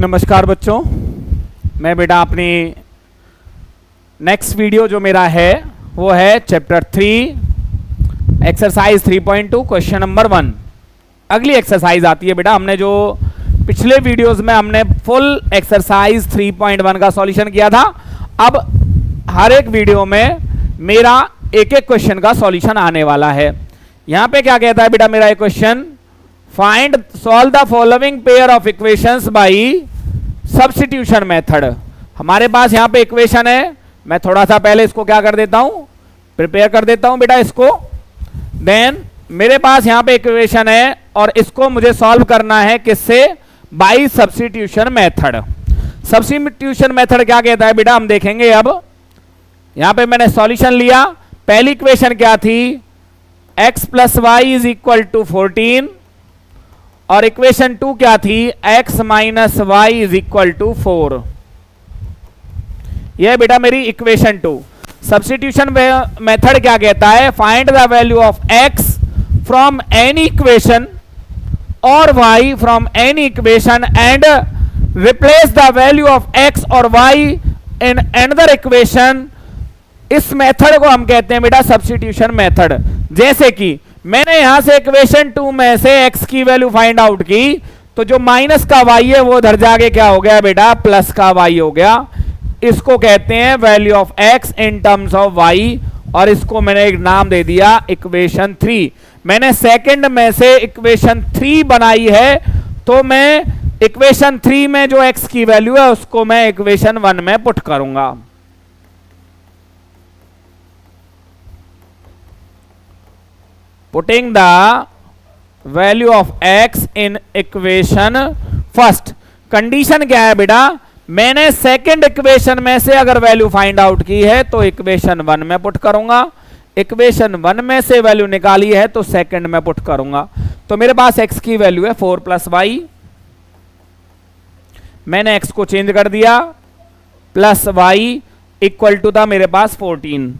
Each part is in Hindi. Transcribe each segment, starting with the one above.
नमस्कार बच्चों, मैं बेटा अपनी नेक्स्ट वीडियो जो मेरा है वो है चैप्टर 3 एक्सरसाइज 3.2 क्वेश्चन नंबर 1। अगली एक्सरसाइज आती है बेटा, हमने जो पिछले वीडियोस में हमने फुल एक्सरसाइज 3.1 का सॉल्यूशन किया था। अब हर एक वीडियो में मेरा एक एक क्वेश्चन का सॉल्यूशन आने वाला है। यहां पे क्या कहता है बेटा मेरा एक question, find solve the following pair of equations by substitution method. हमारे पास यहां पे इक्वेशन है, मैं थोड़ा सा पहले इसको क्या कर देता हूं, प्रिपेयर कर देता हूं बेटा इसको। देन मेरे पास यहां पे इक्वेशन है और इसको मुझे सॉल्व करना है किससे, by substitution method. Substitution method क्या कहता है बेटा हम देखेंगे। अब यहां पे मैंने सॉल्यूशन लिया, पहली इक्वेशन क्या थी, x plus Y is equal to 14 और इक्वेशन 2 क्या थी, x minus Y is equal to 4। यह बेटा मेरी इक्वेशन 2। सब्स्टिट्यूशन मेथड क्या कहता है, find the value of x from any equation और y from any equation and replace the value of x और y इन अनदर इक्वेशन। इस मेथड को हम कहते हैं बेटा सब्स्टिट्यूशन मेथड। जैसे कि मैंने यहां से इक्वेशन 2 में से x की वैल्यू फाइंड आउट की, तो जो माइनस का y है वो उधर जाके क्या हो गया बेटा, प्लस का y हो गया। इसको कहते हैं value of x in terms of y और इसको मैंने एक नाम दे दिया इक्वेशन 3। मैंने सेकंड में से इक्वेशन 3 बनाई है, तो मैं इक्वेशन 3 में जो x की वैल्यू है उसको मैं इक्वेशन 1 में पुट करूंगा। Putting the value of x in equation first. Condition क्या है बेटा, मैंने सेकंड इक्वेशन में से अगर वैल्यू फाइंड आउट की है तो इक्वेशन 1 में पुट करूंगा, इक्वेशन 1 में से वैल्यू निकाली है तो सेकंड में पुट करूंगा। तो मेरे पास x की वैल्यू है 4 प्लस वाई, मैंने x को चेंज कर दिया, प्लस वाई इक्वल टू था मेरे पास 14।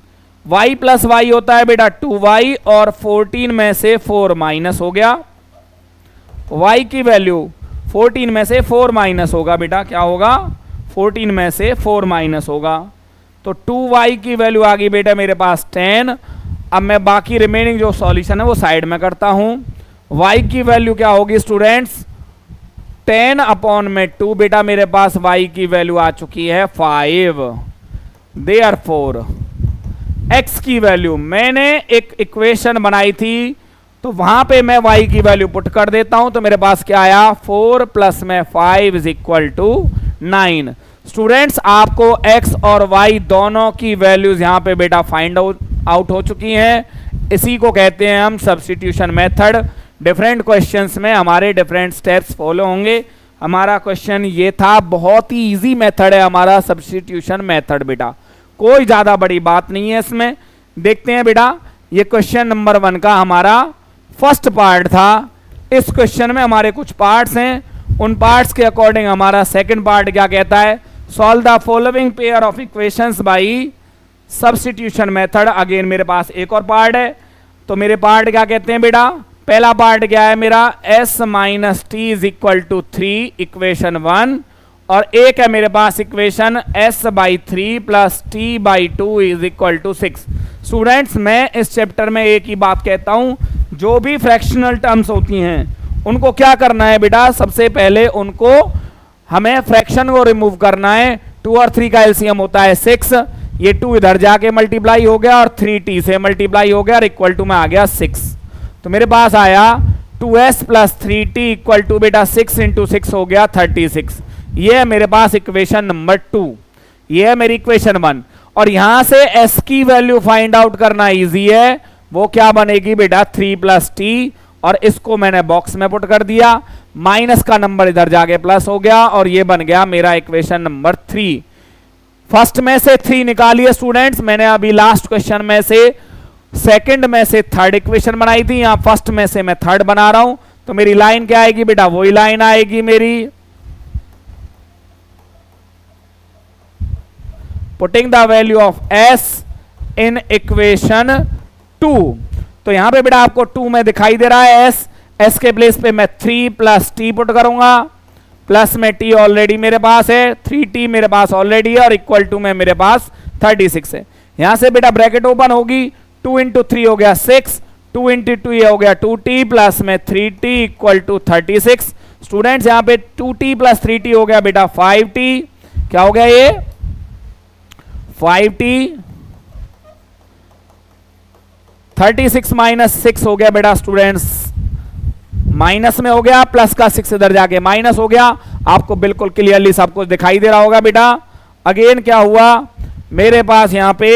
y प्लस वाई होता है बेटा 2y और 14 में से 4 माइनस हो गया। y की वैल्यू 14 में से 4 माइनस होगा बेटा, क्या होगा, 14 में से 4 माइनस होगा तो 2y की वैल्यू आ गई बेटा मेरे पास 10। अब मैं बाकी रिमेनिंग जो सॉल्यूशन है वो साइड में करता हूं। y की वैल्यू क्या होगी स्टूडेंट्स, 10 अपॉन में 2 बेटा मेरे पास y की वैल्यू आ चुकी है 5। देयरफॉर x की वैल्यू, मैंने एक इक्वेशन बनाई थी तो वहां पे मैं y की वैल्यू पुट कर देता हूं, तो मेरे पास क्या आया, 4 प्लस में 5 इज इक्वल टू 9। स्टूडेंट्स आपको x और y दोनों की वैल्यूज यहां पे बेटा फाइंड आउट हो चुकी हैं। इसी को कहते हैं हम सब्स्टिट्यूशन मेथड। डिफरेंट क्वेश्चंस में हमारे डिफरेंट स्टेप्स फॉलो होंगे। हमारा क्वेश्चन ये था, बहुत ही इजी मेथड है हमारा सब्स्टिट्यूशन मेथड बेटा, कोई ज्यादा बड़ी बात नहीं है इसमें। देखते हैं बेटा, ये क्वेश्चन नंबर 1 का हमारा फर्स्ट पार्ट था। इस क्वेश्चन में हमारे कुछ पार्ट्स हैं, उन पार्ट्स के अकॉर्डिंग हमारा सेकंड पार्ट क्या कहता है, solve the following pair of equations bye substitution method. Again मेरे पास एक और पार्ट है, तो मेरे पार्ट क्या कहते हैं बेटा, पहला पार्ट क्या है मेरा, s minus T is equal to 3 equation 1 और एक है मेरे पास equation s by 3 plus t by 2 is equal to 6। Students मैं इस चैप्टर में एक ही बात कहता हूं, जो भी फ्रैक्शनल टर्म्स होती हैं उनको क्या करना है बेटा, सबसे पहले उनको हमें फ्रैक्शन को रिमूव करना है। 2 और 3 का एलसीएम होता है 6, ये 2 इधर जाके मल्टीप्लाई हो गया और 3t से मल्टीप्लाई हो गया और इक्वल टू में आ गया 6। तो मेरे पास आया 2s plus 3t equal to बेटा 6 इंटू 6 हो गया 36। ये है मेरे पास इक्वेशन नंबर 2, ये है मेरी इक्वेशन 1। और यहां से s की वैल्यू फाइंड आउट करना इजी है, वो क्या बनेगी बेटा 3 प्लस टी और इसको मैंने बॉक्स में पुट कर दिया, माइनस का नंबर इधर जाके प्लस हो गया और ये बन गया मेरा इक्वेशन नंबर 3। फर्स्ट में से 3 निकालिए स्टूडेंट्स, मैंने अभी लास्ट क्वेश्चन में से सेकंड में से थर्ड इक्वेशन बनाई थी, यहां फर्स्ट में से मैं थर्ड बना रहा हूं, तो मेरी लाइन क्या आएगी बेटा, वही लाइन आएगी मेरी, putting the value of s in equation 2। तो यहां पे बेटा आपको 2 में दिखाई दे रहा है s के प्लेस पे मैं 3 प्लस टी पुट करूंगा प्लस में t ऑलरेडी मेरे पास है, 3t मेरे पास ऑलरेडी है, और इक्वल टू में मेरे पास 36 है। यहां से बेटा ब्रैकेट ओपन होगी, 2 इंटू 3 हो गया 6, 2 इंटू 2 ये हो गया 2t, प्लस में 3t इक्वल टू 36। स्टूडेंट्स यहां पे 2t प्लस 3t हो गया बेटा 5t, क्या हो गया ये 5t, 36 माइनस 6 हो गया बेटा स्टूडेंट्स, माइनस में हो गया, प्लस का 6 इधर जाके माइनस हो गया। आपको बिल्कुल क्लियरली सब कुछ दिखाई दे रहा होगा बेटा। अगेन क्या हुआ मेरे पास यहां पे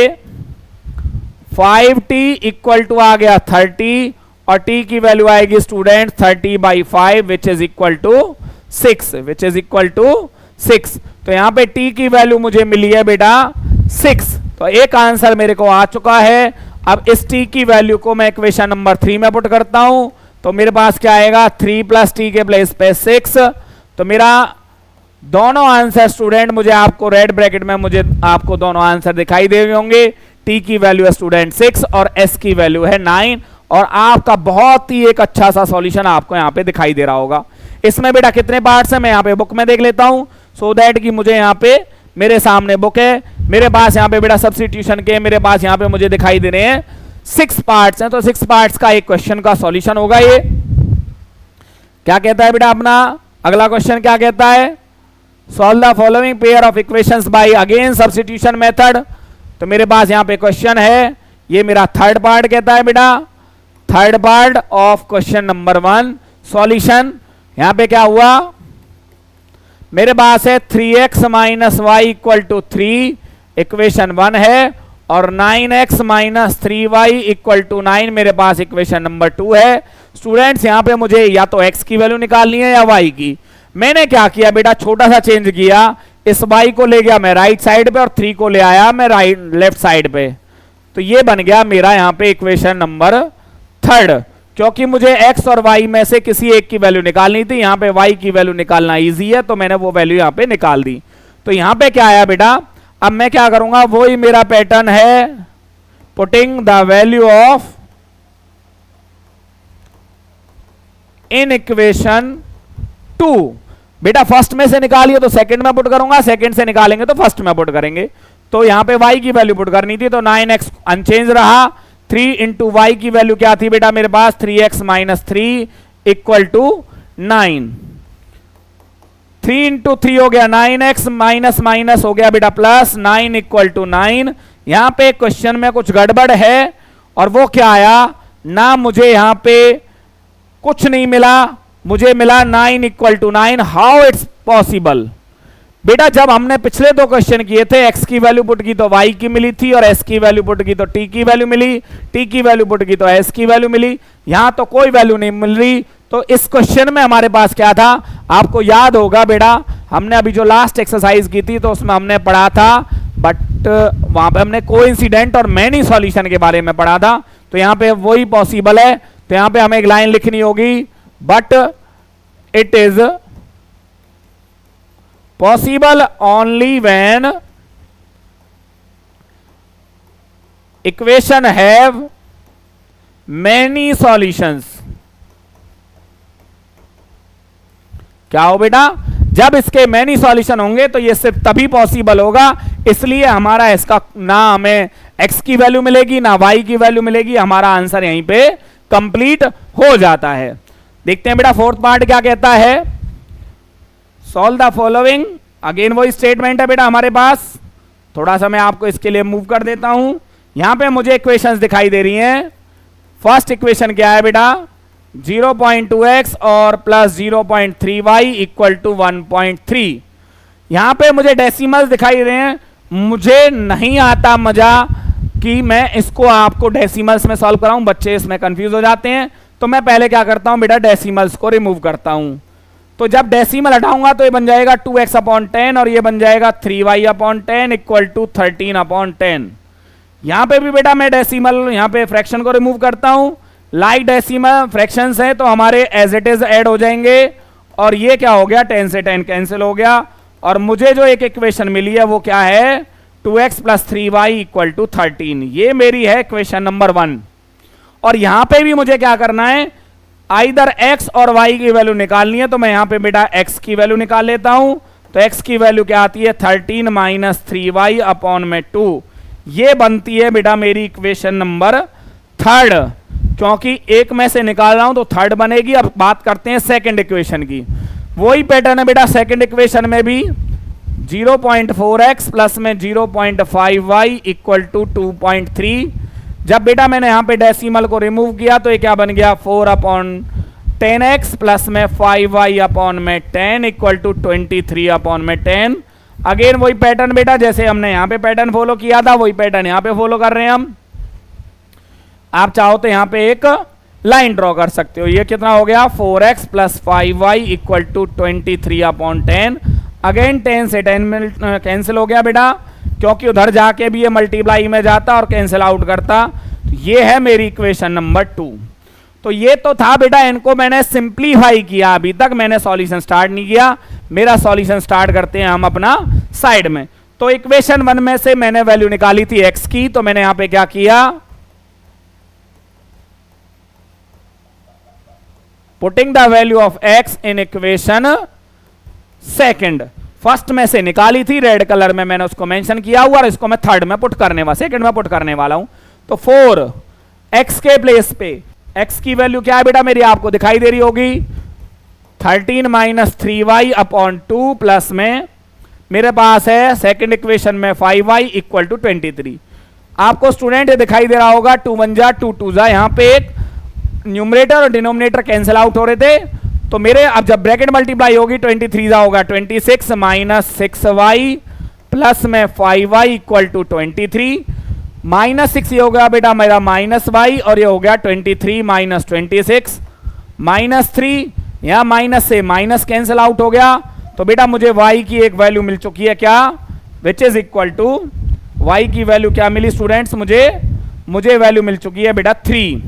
5t इक्वल टू आ गया 30, और t की वैल्यू आएगी student 30/5 which is equal to 6, which is equal to 6। तो यहां पे t की वैल्यू मुझे मिली है बेटा 6, तो एक आंसर मेरे को आ चुका है। अब इस t की वैल्यू को मैं इक्वेशन नंबर 3 में पुट करता हूं, तो मेरे पास क्या आएगा 3 प्लस t के प्लेस पे 6। तो मेरा दोनों आंसर स्टूडेंट मुझे आपको रेड ब्रैकेट में मुझे आपको दोनों आंसर दिखाई दे होंगे। t की वैल्यू है स्टूडेंट 6 और s की वैल्यू है 9, और आपका बहुत ही एक अच्छा सा सॉल्यूशन आपको यहाँ पे दिखाई दे रहा होगा। इसमें बेटा कितने पार्ट्स हैं मैं यहाँ पे बुक में देख लेता हूँ, सो दैट कि मुझे यहाँ पे मेरे सामने बुक है, मेरे पास यहाँ पे बेटा सब्स्टिट्यूशन के मेरे पास यहाँ पे मुझे दिखाई दे रहे हैं 6 पार्ट्स हैं। तो 6 पार्ट्स का एक क्वेश्चन का सॉल्यूशन होगा ये। क्या कहता है बेटा अपना अगला क्वेश्चन, क्या कहता है solve the following pair of equations bye again substitution method. तो मेरे पास यहाँ पे क्वेश्चन है, ये मेरा थर्ड पार्ट कहता है बेटा, third part of question number 1 solution. यहां पे क्या हुआ मेरे पास है 3x minus Y equal to 3, equation 1 है, और 9x minus 3y equal to 9 मेरे पास इक्वेशन नंबर 2 है। स्टूडेंट्स यहां पे मुझे या तो x की वैल्यू निकालनी है या y की। मैंने क्या किया बेटा छोटा सा चेंज किया, इस y को ले गया मैं राइट साइड पे और 3 को ले आया मैं लेफ्ट साइड पे। तो ये बन गया मेरा यहां पे इक्वेशन नंबर 3, क्योंकि मुझे x और y में से किसी एक की वैल्यू निकालनी थी। यहां पे y की वैल्यू निकालना इजी है, तो मैंने वो वैल्यू यहां पे निकाल दी। तो यहां पे क्या आया बेटा, अब मैं क्या करूंगा, वो ही मेरा पैटर्न है, putting the value of in equation 2। बेटा फर्स्ट में से निकालिए तो सेकंड में पुट करूंगा, सेकंड से निकालेंगे तो फर्स्ट में पुट करेंगे। तो यहां पे y की वैल्यू पुट करनी थी, तो 9x अनचेंज रहा, 3 इंटू वाई की वैल्यू क्या थी बेटा मेरे पास 3x minus 3 equal to 9, 3 into 3 हो गया 9x, माइनस माइनस हो गया बेटा प्लस, 9 इक्वल टू 9। यहां पे क्वेश्चन में कुछ गड़बड़ है, और वो क्या आया ना, मुझे यहां पे कुछ नहीं मिला, मुझे मिला 9 equal to 9। How it's possible बेटा, जब हमने पिछले 2 क्वेश्चन किए थे x की वैल्यू पुट की तो y की मिली थी, और s की वैल्यू पुट की तो t की वैल्यू मिली, t की वैल्यू पुट की तो s की वैल्यू मिली। यहां तो कोई वैल्यू नहीं मिल रही। तो इस क्वेश्चन में हमारे पास क्या था, आपको याद होगा बेटा हमने अभी जो लास्ट एक्सरसाइज की थी तो उसमें हमने पढ़ा था, बट वहां पे हमने कोइंसिडेंट और मैनी सॉल्यूशन के बारे में पढ़ा था। तो यहां पे वही पॉसिबल है, तो यहां पे हमें एक लाइन लिखनी होगी, but it is possible only when equation have many solutions। क्या हो बेटा, जब इसके मैनी सॉल्यूशन होंगे तो ये सिर्फ तभी पॉसिबल होगा। इसलिए हमारा इसका ना हमें x की वैल्यू मिलेगी ना y की वैल्यू मिलेगी, हमारा आंसर यहीं पे कंप्लीट हो जाता है। देखते हैं बेटा फोर्थ पार्ट क्या कहता है, सॉल्व द फॉलोइंग। अगेन वही स्टेटमेंट है बेटा हमारे पास, थोड़ा सा मैं आपको इसके लिए मूव कर देता हूं। यहां पे मुझे इक्वेशंस दिखाई दे रही हैं। फर्स्ट इक्वेशन क्या है बेटा 0.2x और प्लस 0.3y इक्वल टू 1.3। यहां पे मुझे डेसिमल्स दिखाई दे रहे हैं, मुझे नहीं आता मजा कि मैं इसको आपको डेसिमल्स में सॉल्व कराऊं, बच्चे इसमें कंफ्यूज हो जाते हैं। तो मैं पहले क्या करता हूं बेटा डेसिमल्स को रिमूव करता हूं। तो जब डेसिमल हटाऊंगा तो ये बन जाएगा 2x अपॉन 10 और ये बन जाएगा 3y upon 10 equal to 13 upon 10। यहां पे भी बेटा मैं डेसिमल यहां पे फ्रैक्शन को रिमूव करता हूं, लाइक डेसिमल फ्रैक्शंस हैं तो हमारे एज इट इज ऐड हो जाएंगे, और ये क्या हो गया 10 से 10 कैंसिल हो गया, और मुझे जो एक इक्वेशन मिली है वो क्या है 2x plus 3y equal to 13। ये मेरी है इक्वेशन नंबर 1। और यहां पे भी मुझे क्या करना है, आइदर x और y की वैल्यू निकालनी है तो मैं यहां पे बेटा x की वैल्यू निकाल लेता हूं। तो x की वैल्यू क्या आती है 13 माइनस 3y अपॉन में 2। ये बनती है बेटा मेरी इक्वेशन नंबर थर्ड, क्योंकि एक में से निकाल रहा हूं तो थर्ड बनेगी। अब बात करते हैं सेकंड इक्वेशन की। वही पैटर्न है बेटा सेकंड इक्वेशन में भी 0.4x प्लस में 0.5y इक्वल टू 2.3। जब बेटा मैंने यहां पे डेसिमल को रिमूव किया तो ये क्या बन गया 4 अपॉन 10x प्लस में 5y अपॉन में 10 इक्वल टू 23 अपॉन में 10। अगेन वही पैटर्न बेटा, जैसे हमने यहां पे पैटर्न फॉलो किया था वही पैटर्न यहां पे फॉलो कर रहे हैं हम। आप चाहो तो यहां पे एक लाइन ड्रॉ कर सकते हो। ये कितना हो गया 4x plus 5y equal to 23 upon 10। Again 10 से 10 कैंसिल हो गया बेटा, क्योंकि उधर जाके भी ये मल्टीप्लाई में जाता और कैंसिल आउट करता। तो ये है मेरी इक्वेशन नंबर 2। तो ये तो था बेटा, इनको मैंने सिंप्लीफाई किया, अभी तक मैंने सॉल्यूशन स्टार्ट नहीं किया। मेरा सॉल्यूशन स्टार्ट करते हैं हम अपना साइड में। तो इक्वेशन 1 में से मैंने वैल्यू निकाली थी x की, तो मैंने यहां पे क्या किया, putting the value of x in equation second. First में से निकाली थी रेड कलर में, मैंने उसको मेंशन किया हुआ और इसको मैं थर्ड में पुट करने वाला, सेकंड में पुट करने वाला हूं। तो 4 x के प्लेस पे x की वैल्यू क्या है बेटा मेरी, आपको दिखाई दे रही होगी 13 माइनस 3y अपॉन 2 प्लस में मेरे पास है सेकंड इक्वेशन में 5y इक्वल टू 23। आपको स्टूडेंट ये दिखाई दे रहा होगा 2 1 जा 2 2 जा, यहां पे एक न्यूमरेटर और डिनोमिनेटर कैंसिल आउट हो रहे थे। तो मेरे अब जब ब्रैकेट मल्टीप्लाई होगी 23 जा होगा 26 माइनस 6y प्लस में 5y इक्वल टू 23। माइनस 6 ये हो गया बेटा मेरा माइनस y और ये हो गया 23 माइनस 26 माइनस 3, यहां माइनस से माइनस कैंसिल आउट हो गया। तो बेटा मुझे y की एक वैल्यू मिल चुकी है क्या, which is equal to y की वैल्यू क्या मिली स्टूडेंट्स, मुझे वैल्यू मिल चुकी है बेटा 3।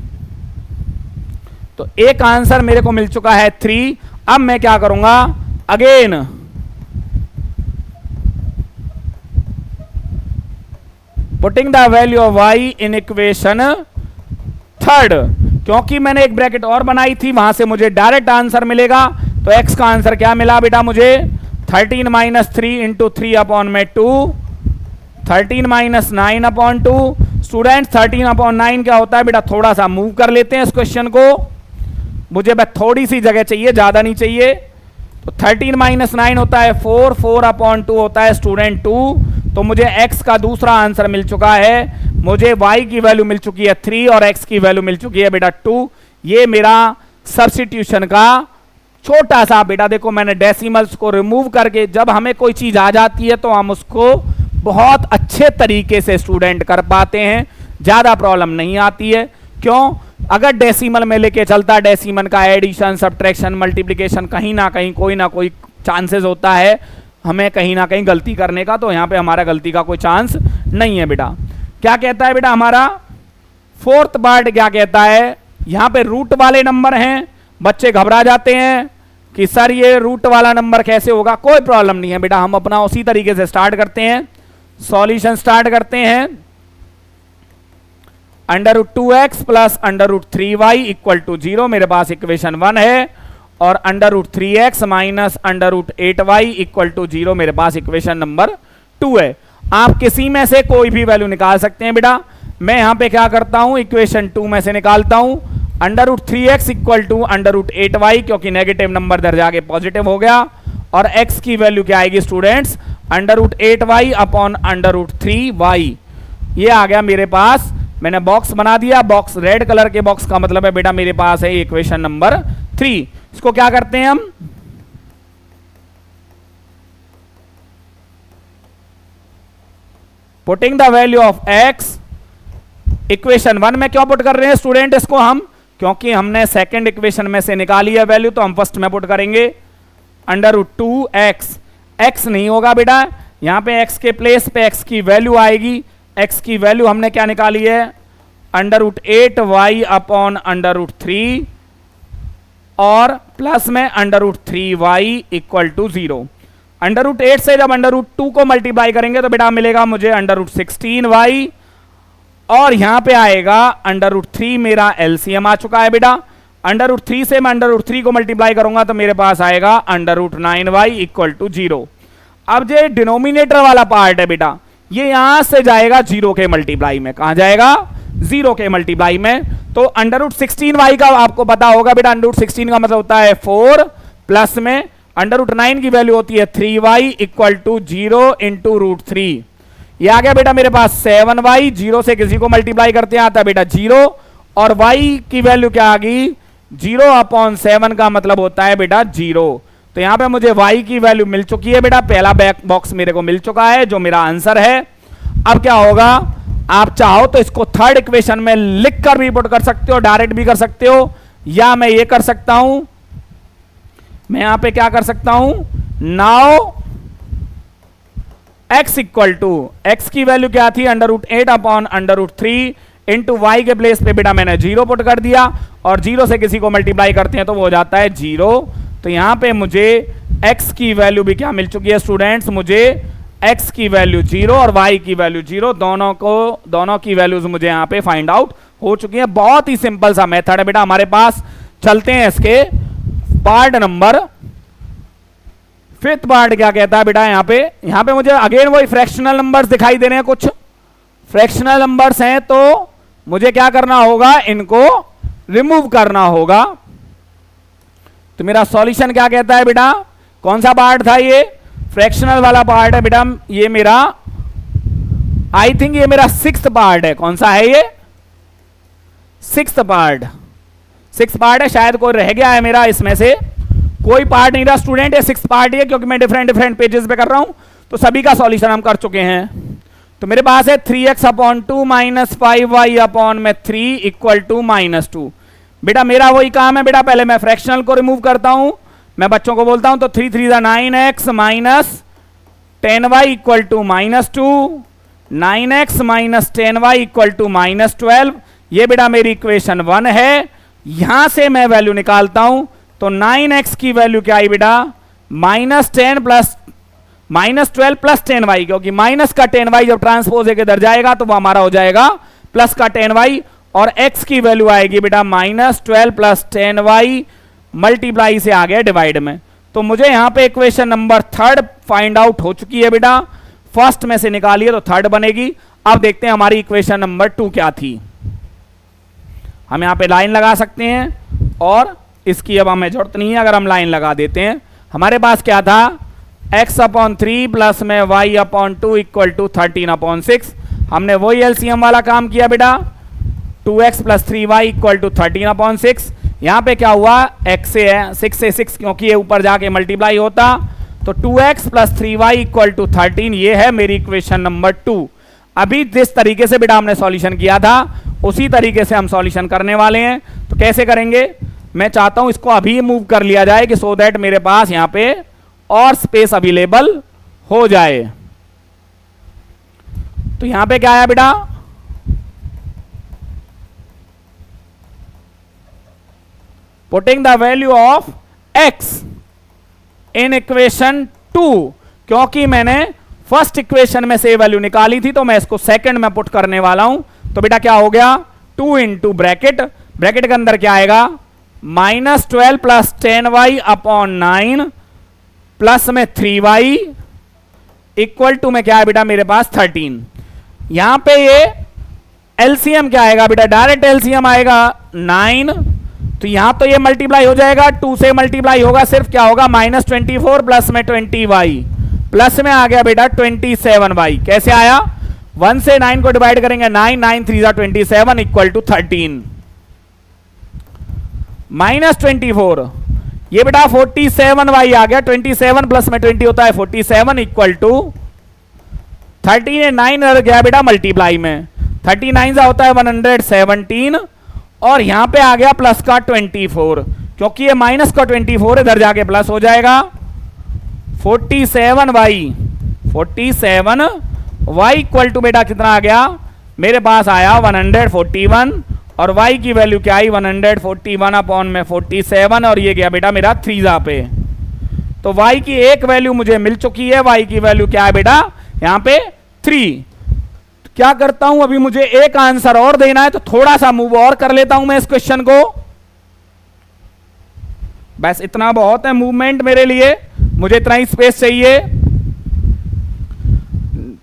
तो एक आंसर मेरे को मिल चुका है 3। अब मैं क्या करूंगा, again putting the value of y in equation third, क्योंकि मैंने एक ब्रैकेट और बनाई थी वहां से मुझे डायरेक्ट आंसर मिलेगा। तो x का आंसर क्या मिला बेटा मुझे 13 माइनस 3 इंटू 3 अपॉन में 2, 13 माइनस 9 अपॉन 2। स्टूडेंट 13 अपॉन 9 क्या होता है बेटा, थोड़ा सा मूव कर लेते हैं इस क्वेश्चन को, मुझे बस थोड़ी सी जगह चाहिए, ज्यादा नहीं चाहिए। तो 13 माइनस 9 होता है 4, 4 अपॉन 2 होता है स्टूडेंट 2। तो मुझे x का दूसरा आंसर मिल चुका है, मुझे y की वैल्यू मिल चुकी है 3 और x की वैल्यू मिल चुकी है बेटा 2। ये मेरा सब्स्टिट्यूशन का छोटा सा बेटा, देखो मैंने डेसिमल्स को रिमूव करके, जब हमें कोई चीज आ जाती है तो हम उसको बहुत अच्छे तरीके से स्टूडेंट कर पाते हैं, ज्यादा प्रॉब्लम नहीं आती है। क्यों, अगर डेसिमल में लेके चलता, डेसिमल का एडिशन सब्ट्रैक्शन मल्टीप्लिकेशन कहीं ना कहीं कोई ना कोई चांसेस होता है हमें कहीं ना कहीं गलती करने का, तो यहां पे हमारा गलती का कोई चांस नहीं है बेटा। क्या कहता है बेटा हमारा फोर्थ पार्ट, क्या कहता है, यहां पे रूट वाले नंबर हैं, बच्चे घबरा जाते हैं कि सर ये रूट वाला नंबर कैसे होगा। कोई प्रॉब्लम नहीं है बेटा, हम अपना उसी तरीके से स्टार्ट करते हैं, सॉल्यूशन स्टार्ट करते हैं। Under root 2x plus under root 3y equal to 0 मेरे पास इक्वेशन 1 है, और under root 3x minus under root 8y equal to 0 मेरे पास इक्वेशन नंबर 2 है। आप किसी में से कोई भी वैल्यू निकाल सकते हैं बेटा। मैं यहां पे क्या करता हूं, इक्वेशन 2 में से निकालता हूं under root 3x equal to under root 8y, क्योंकि नेगेटिव नंबर दर जाके पॉजिटिव हो गया, और x की वैल्यू क्या आएगी students, under root 8y upon under root 3y। ये आ गया मेरे पास, मैंने बॉक्स बना दिया, बॉक्स रेड कलर के बॉक्स का मतलब है बेटा मेरे पास है इक्वेशन नंबर 3। इसको क्या करते हैं हम, putting the value of x equation 1 में क्यों पुट कर रहे हैं स्टूडेंट इसको हम, क्योंकि हमने सेकंड इक्वेशन में से निकाली है वैल्यू, तो हम फर्स्ट में पुट करेंगे अंडर रूट 2x। x नहीं होगा बेटा, यहां पे x के प्लेस पे x की वैल्यू आएगी। x की वैल्यू हमने क्या निकाली है, under root 8y upon under root 3 और प्लस में under root 3y equal to 0। Under root 8 से जब अंडर रूट 2 को मल्टीप्लाई करेंगे तो बेटा मिलेगा मुझे अंडर रूट 16y, और यहां पे आएगा अंडर रूट 3, मेरा एलसीएम आ चुका है बेटा। √3 से मैं √3 को मल्टीप्लाई करूंगा तो मेरे पास आएगा √9y इक्वल टू 0। अब जो डिनोमिनेटर वाला पार्ट है बेटा, ये यहां से जाएगा 0 के मल्टीप्लाई में। कहां जाएगा? 0 के मल्टीप्लाई में। तो √16y का आपको पता होगा बेटा, √16 का मतलब होता है 4, प्लस में √9 की वैल्यू होती है 3y इक्वल टू 0 इंटू √3। ये आ गया बेटा मेरे पास 7y। 0 से किसी को मल्टीप्लाई करते हैं आता है बेटा 0, और y की वैल्यू क्या आ गई? 0/7 का मतलब होता है बेटा 0। तो यहां पे मुझे y की वैल्यू मिल चुकी है बेटा, पहला बॉक्स मेरे को मिल चुका है जो मेरा आंसर है। अब क्या होगा, आप चाहो तो इसको थर्ड इक्वेशन में लिख कर भी पुट कर सकते हो, डायरेक्ट भी कर सकते हो, या मैं ये कर सकता हूं, मैं यहां पे क्या कर सकता हूं, now x equal to, x की वैल्यू क्या थी? √8/√3 इंटू वाई के प्लेस पे बेटा मैंने 0 पुट कर दिया, और 0 से किसी को मल्टीप्लाई करते हैं तो वो हो जाता है 0। तो यहां पे मुझे x की वैल्यू भी क्या मिल चुकी है स्टूडेंट्स? मुझे x की वैल्यू 0 और y की वैल्यू 0, दोनों की वैल्यूज मुझे यहां पे फाइंड आउट हो चुकी है। बहुत ही सिंपल सा मेथड है बेटा हमारे पास। चलते हैं इसके पार्ट नंबर 5th पार्ट क्या कहता है बेटा। यहां पे मुझे अगेन वही फ्रैक्शनल नंबर्स दिखाई दे रहे हैं, कुछ फ्रैक्शनल नंबर्स हैं, तो मुझे क्या करना होगा, इनको रिमूव करना होगा। तो मेरा सॉल्यूशन क्या कहता है बेटा, कौन सा पार्ट था ये? फ्रैक्शनल वाला पार्ट है बेटा। ये मेरा, आई थिंक ये मेरा 6th पार्ट है। कौन सा है ये? 6th पार्ट है। शायद कोई रह गया है मेरा, इसमें से कोई पार्ट नहीं रहा स्टूडेंट, ये 6th पार्ट है, क्योंकि मैं डिफरेंट पेजेस पे कर रहा हूं, तो सभी का सॉल्यूशन हम कर चुके हैं। तो मेरे पास है 3x/2 minus 5y/3 equal to -2। बेटा मेरा वही काम है बेटा, पहले मैं फ्रैक्शनल को रिमूव करता हूं, मैं बच्चों को बोलता हूं, तो 3 3 9x minus 10y equal to -2, 9x minus 10y equal to -12। ये बेटा मेरी इक्वेशन 1 है। यहां से मैं वैल्यू निकालता हूं, तो 9x की वैल्यू क्या आई बेटा? -10 प्लस -12 प्लस 10y, क्योंकि माइनस का 10y जब ट्रांसपोज एक इधर जाएगा तो वो हमारा हो जाएगा प्लस का 10y, और x की वैल्यू आएगी बेटा -12 प्लस 10y मल्टीप्लाई से आ गया डिवाइड में। तो मुझे यहां पे इक्वेशन नंबर 3 फाइंड आउट हो चुकी है बेटा। फर्स्ट में से निकालिए तो 3rd बनेगी। अब देखते हैं हमारी इक्वेशन नंबर 2 क्या थी। हम यहां पे लाइन लगा सकते हैं, और इसकी अब हमें जरूरत नहीं है, अगर हम लाइन लगा देते हैं। हमारे पास क्या था? x/3 प्लस में y/2 इक्वल टू 13/6। हमने वही एलसीएम वाला काम किया बेटा, 2x plus 3y equal to 13/6। यहां पे क्या हुआ? x से है 6 से 6, क्योंकि ये ऊपर जाके मल्टीप्लाई होता, तो 2x plus 3y equal to 13। ये है मेरी इक्वेशन नंबर 2। अभी जिस तरीके से बेटा हमने सॉल्यूशन किया था उसी तरीके से हम सॉल्यूशन करने वाले हैं। तो कैसे करेंगे? मैं चाहता हूं इसको अभी मूव कर लिया जाए, कि सो दैट मेरे पास यहां पे और स्पेस अवेलेबल हो जाए। तो यहां पे क्या आया बेटा? Putting the value of x in equation 2, क्योंकि मैंने फर्स्ट इक्वेशन में से वैल्यू निकाली थी, तो मैं इसको सेकंड में पुट करने वाला हूं। तो बेटा क्या हो गया? 2 इंटू ब्रैकेट के अंदर क्या आएगा? -12 प्लस 10y/9 प्लस में 3y इक्वल टू में क्या है बेटा मेरे पास 13। यहां पे ये एलसीएम क्या आएगा बेटा? डायरेक्ट एलसीएम आएगा 9। तो यहां तो ये मल्टीप्लाई हो जाएगा, 2 से मल्टीप्लाई होगा, सिर्फ क्या होगा? -24 प्लस में 20y प्लस में आ गया बेटा 27y। कैसे आया? 1 से 9 को डिवाइड करेंगे, 9 9 3 27 इक्वल टू 13 -24। ये बेटा 47y आ गया, 27 प्लस में 20 होता है 47 इक्वल टू 13 है, 9 रह गया बेटा मल्टीप्लाई में, 39 का होता है 117, और यहां पे आ गया प्लस का 24, क्योंकि ये माइनस का 24 इधर जाके प्लस हो जाएगा। 47y इक्वल टू बेटा कितना आ गया मेरे पास? आया 141, और y की वैल्यू क्या आई? 141/47, और ये गया बेटा मेरा 3 पे। तो y की एक वैल्यू मुझे मिल चुकी है। y की वैल्यू क्या है बेटा? यहां पे 3। क्या करता हूं, अभी मुझे एक आंसर और देना है, तो थोड़ा सा मूव और कर लेता हूं मैं इस क्वेश्चन को। बस इतना बहुत है मूवमेंट मेरे लिए, मुझे इतना ही स्पेस चाहिए।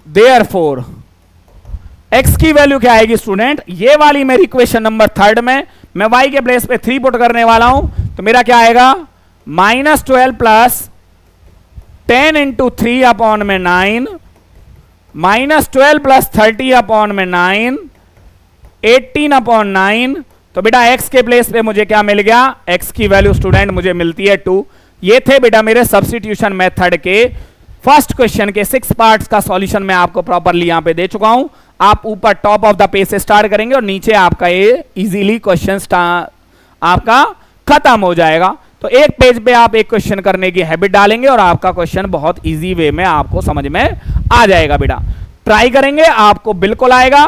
देयरफॉर x की वैल्यू क्या आएगी स्टूडेंट, ये वाली मेरी इक्वेशन नंबर 3 में मैं y के प्लेस पे 3 पुट करने वाला हूं, तो मेरा क्या आएगा -12 प्लस 10 इंटू 3 अपॉन में 9, -12 प्लस 30 अपॉन में 9, 18 अपॉन 9। तो बेटा x के प्लेस पे मुझे क्या मिल गया, x की वैल्यू स्टूडेंट मुझे मिलती है 2। ये थे बेटा मेरे सब्स्टिट्यूशन मेथड के फर्स्ट क्वेश्चन के 6 पार्ट्स का सॉल्यूशन मैं आपको प्रॉपरली यहां पे दे चुका हूं। आप ऊपर टॉप ऑफ द पेज से स्टार्ट करेंगे और नीचे आपका ये इजीली क्वेश्चन आपका खत्म हो जाएगा। तो एक पेज पे आप एक क्वेश्चन करने की हैबिट डालेंगे और आपका क्वेश्चन बहुत इजी वे में आपको समझ में आ जाएगा। बेटा ट्राई करेंगे, आपको बिल्कुल आएगा।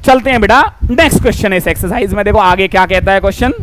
चलते हैं बेटा नेक्स्ट क्वेश्चन इस एक्सरसाइज में। देखो आगे क्या कहता है क्वेश्चन।